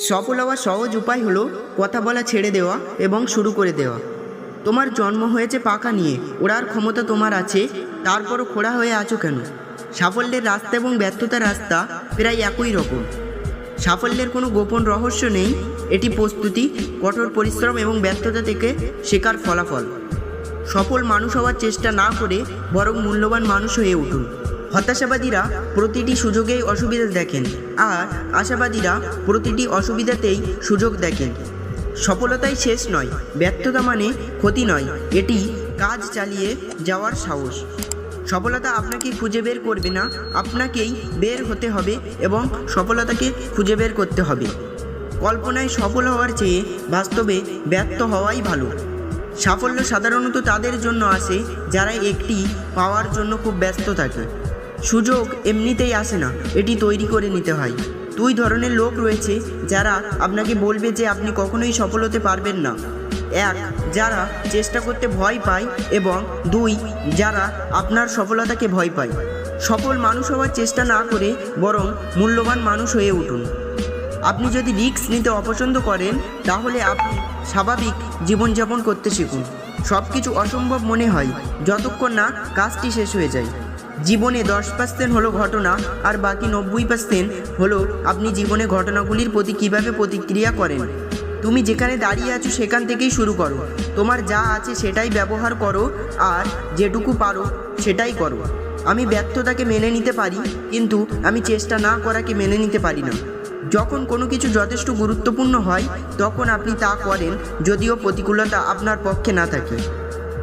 সফল হওয়ার সহজ উপায় হলো কথা বলা ছেড়ে দেওয়া এবং শুরু করে দেওয়া। তোমার জন্ম হয়েছে পাখা নিয়ে, ওড়ার ক্ষমতা তোমার আছে, তারপরও খোঁড়া হয়ে আছো কেন? সাফল্যের রাস্তা এবং ব্যর্থতার রাস্তা প্রায় একই রকম। সাফল্যের কোনো গোপন রহস্য নেই, এটি প্রস্তুতি, কঠোর পরিশ্রম এবং ব্যর্থতা থেকে শেখার ফলাফল। সফল মানুষ হওয়ার চেষ্টা না করে বরং মূল্যবান মানুষ হয়ে উঠুন। হতাশাবাদীরা প্রতিটি সুযোগেই অসুবিধা দেখেন, আর আশাবাদীরা প্রতিটি অসুবিধাতেই সুযোগ দেখেন। সফলতাই শেষ নয়, ব্যর্থতা মানে ক্ষতি নয়, এটি কাজ চালিয়ে যাওয়ার সাহস। সফলতা আপনাকে খুঁজে বের করবে না, আপনাকেই বের হতে হবে এবং সফলতাকে খুঁজে বের করতে হবে। কল্পনায় সফল হওয়ার চেয়ে বাস্তবে ব্যর্থ হওয়াই ভালো। সাফল্য সাধারণত তাদের জন্য আসে যারা একটি পাওয়ার জন্য খুব ব্যস্ত থাকে। সুযোগ এমনিতেই আসে না, এটি তৈরি করে নিতে হয়। দুই ধরনের লোক রয়েছে যারা আপনাকে বলবে যে আপনি কখনোই সফল হতে পারবেন না। এক, যারা চেষ্টা করতে ভয় পায়, এবং দুই, যারা আপনার সফলতাকে ভয় পায়। সফল মানুষ হওয়ার চেষ্টা না করে বরং মূল্যবান মানুষ হয়ে উঠুন। আপনি যদি রিস্ক নিতে অপছন্দ করেন তাহলে আপনি স্বাভাবিক জীবনযাপন করতে শিখুন। সব কিছু অসম্ভব মনে হয় যতক্ষণ না কাজটি শেষ হয়ে যায়। জীবনে 10% হলো ঘটনা, আর বাকি 90% হলো আপনি জীবনে ঘটনাগুলির প্রতি কীভাবে প্রতিক্রিয়া করেন। তুমি যেখানে দাঁড়িয়ে আছো সেখান থেকেই শুরু করো। তোমার যা আছে সেটাই ব্যবহার করো, আর যেটুকু পারো সেটাই করো। আমি ব্যর্থতাকে মেনে নিতে পারি, কিন্তু আমি চেষ্টা না করাকে মেনে নিতে পারি না। যখন কোনো কিছু যথেষ্ট গুরুত্বপূর্ণ হয় তখন আপনি তা করেন, যদিও প্রতিকূলতা আপনার পক্ষে না থাকে।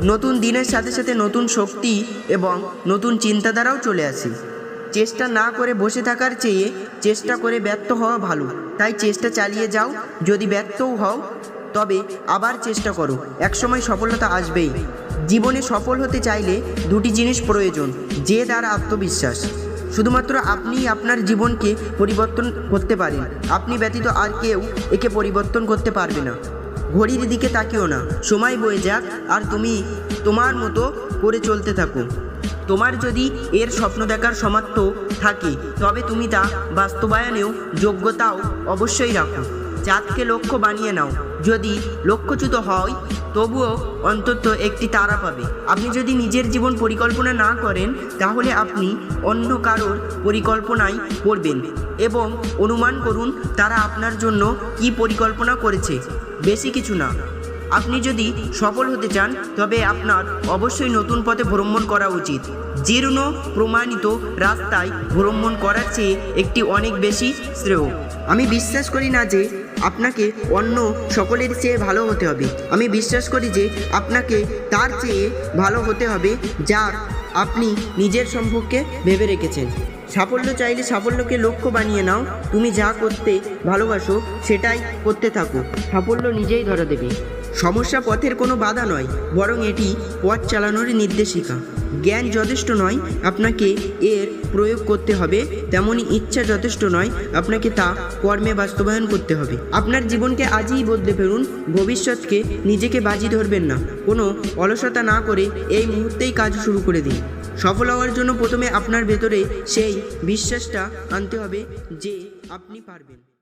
নতুন দিনের সাথে সাথে নতুন শক্তি এবং নতুন চিন্তাধারাও চলে আসে। চেষ্টা না করে বসে থাকার চেয়ে চেষ্টা করে ব্যর্থ হওয়া ভালো। তাই চেষ্টা চালিয়ে যাও, যদি ব্যর্থও হও তবে আবার চেষ্টা করো, একসময় সফলতা আসবেই। জীবনে সফল হতে চাইলে দুটি জিনিস প্রয়োজন, জেদ আর আত্মবিশ্বাস। শুধুমাত্র আপনিই আপনার জীবনকে পরিবর্তন করতে পারেন, আপনি ব্যতীত আর কেউ একে পরিবর্তন করতে পারবে না। ঘড়ির দিকে তাকিও না, সময় বয়ে যাক আর তুমি তোমার মতো করে চলতে থাকো। তোমার যদি এর স্বপ্ন দেখার সামর্থ্য থাকে তবে তুমি তা বাস্তবায়নেও যোগ্যতাও অবশ্যই রাখো। চাঁদকে লক্ষ্য বানিয়ে নাও, যদি লক্ষ্যচ্যুত হয় তবুও অন্তত একটি তারা পাবে। আপনি যদি নিজের জীবন পরিকল্পনা না করেন তাহলে আপনি অন্য কারোর পরিকল্পনায় পড়বেন এবং অনুমান করুন তারা আপনার জন্য কী পরিকল্পনা করেছে। বেশি কিছু না। আপনি যদি সফল হতে চান তবে আপনার অবশ্যই নতুন পথে ভ্রমণ করা উচিত। জীর্ণ প্রমাণিত রাস্তায় ভ্রমণ করার চেয়ে একটি অনেক বেশি শ্রেয়। আমি বিশ্বাস করি না যে আপনাকে অন্য সকলের চেয়ে ভালো হতে হবে। আমি বিশ্বাস করি যে আপনাকে তার চেয়ে ভালো হতে হবে যার আপনি নিজের সম্পর্কে ভেবে রেখেছেন। সাফল্য চাইলে সাফল্যকে লক্ষ্য বানিয়ে নাও। তুমি যা করতে ভালোবাসো সেটাই করতে থাকো, সাফল্য নিজেই ধরা দেবে। সমস্যা পথের কোনো বাধা নয়, বরং এটি পথ চালানোর নির্দেশিকা। জ্ঞান যথেষ্ট নয়, আপনাকে এর প্রয়োগ করতে হবে। তেমনই ইচ্ছা যথেষ্ট নয়, আপনাকে তা কর্মে বাস্তবায়ন করতে হবে। আপনার জীবনকে আজই বদলে ফেলুন, ভবিষ্যৎকে নিজেকে বাজি ধরবেন না। কোনো অলসতা না করে এই মুহূর্তেই কাজ শুরু করে দিন। সফল হওয়ার জন্য প্রথমে আপনার ভেতরে সেই বিশ্বাসটা আনতে হবে যে আপনি পারবেন।